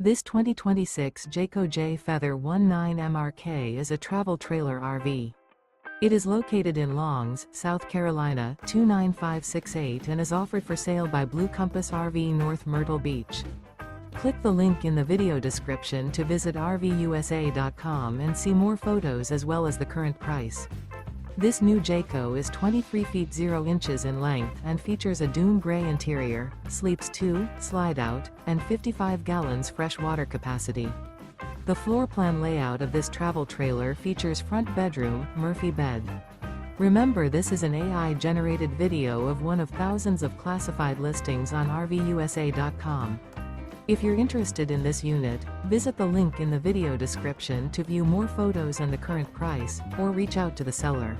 This 2026 Jayco Jay Feather 19MRK is a travel trailer RV. It is located in Longs, South Carolina, 29568 and is offered for sale by Blue Compass RV North Myrtle Beach. Click the link in the video description to visit RVUSA.com and see more photos as well as the current price. This new Jayco is 23 feet 0 inches in length and features a Dune Gray interior, sleeps 2, Slideout, and 55 gallons fresh water capacity. The floor plan layout of this travel trailer features front bedroom, Murphy bed. Remember, this is an AI-generated video of one of thousands of classified listings on RVUSA.com. If you're interested in this unit, visit the link in the video description to view more photos and the current price, or reach out to the seller.